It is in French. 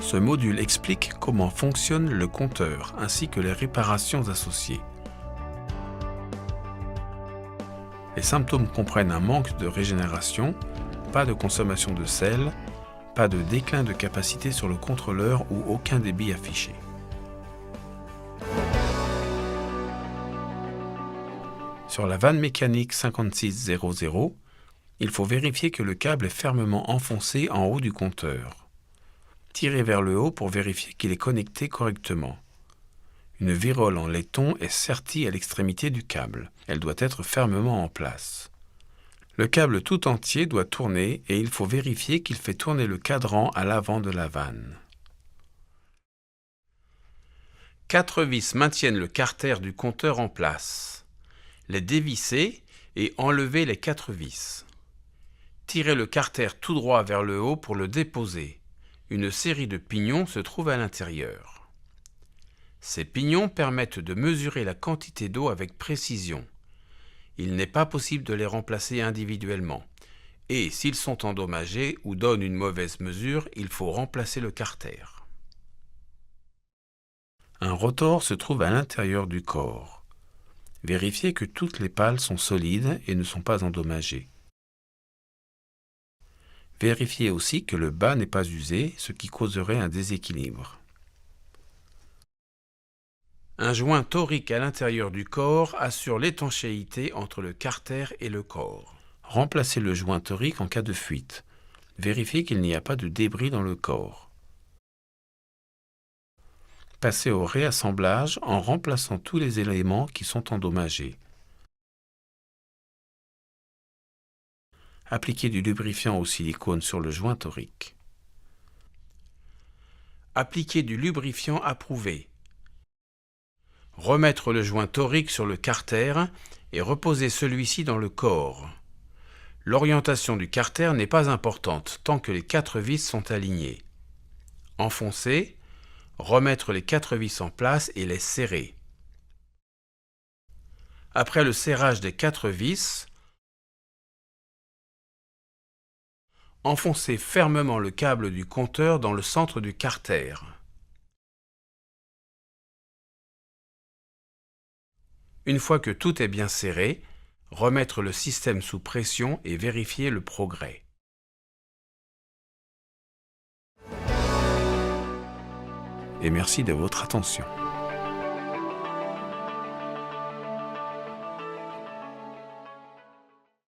Ce module explique comment fonctionne le compteur ainsi que les réparations associées. Les symptômes comprennent un manque de régénération, pas de consommation de sel, pas de déclin de capacité sur le contrôleur ou aucun débit affiché. Sur la vanne mécanique 5600, il faut vérifier que le câble est fermement enfoncé en haut du compteur. Tirez vers le haut pour vérifier qu'il est connecté correctement. Une virole en laiton est sertie à l'extrémité du câble. Elle doit être fermement en place. Le câble tout entier doit tourner et il faut vérifier qu'il fait tourner le cadran à l'avant de la vanne. 4 vis maintiennent le carter du compteur en place. Les dévisser et enlever les 4 vis. Tirez le carter tout droit vers le haut pour le déposer. Une série de pignons se trouve à l'intérieur. Ces pignons permettent de mesurer la quantité d'eau avec précision. Il n'est pas possible de les remplacer individuellement. Et s'ils sont endommagés ou donnent une mauvaise mesure, il faut remplacer le carter. Un rotor se trouve à l'intérieur du corps. Vérifiez que toutes les pales sont solides et ne sont pas endommagées. Vérifiez aussi que le bas n'est pas usé, ce qui causerait un déséquilibre. Un joint torique à l'intérieur du corps assure l'étanchéité entre le carter et le corps. Remplacez le joint torique en cas de fuite. Vérifiez qu'il n'y a pas de débris dans le corps. Passez au réassemblage en remplaçant tous les éléments qui sont endommagés. Appliquez du lubrifiant au silicone sur le joint torique. Appliquez du lubrifiant approuvé. Remettre le joint torique sur le carter et reposer celui-ci dans le corps. L'orientation du carter n'est pas importante tant que les 4 vis sont alignées. Enfoncer. Remettre les 4 vis en place et les serrer. Après le serrage des 4 vis, enfoncez fermement le câble du compteur dans le centre du carter. Une fois que tout est bien serré, remettre le système sous pression et vérifier le progrès. Et merci de votre attention.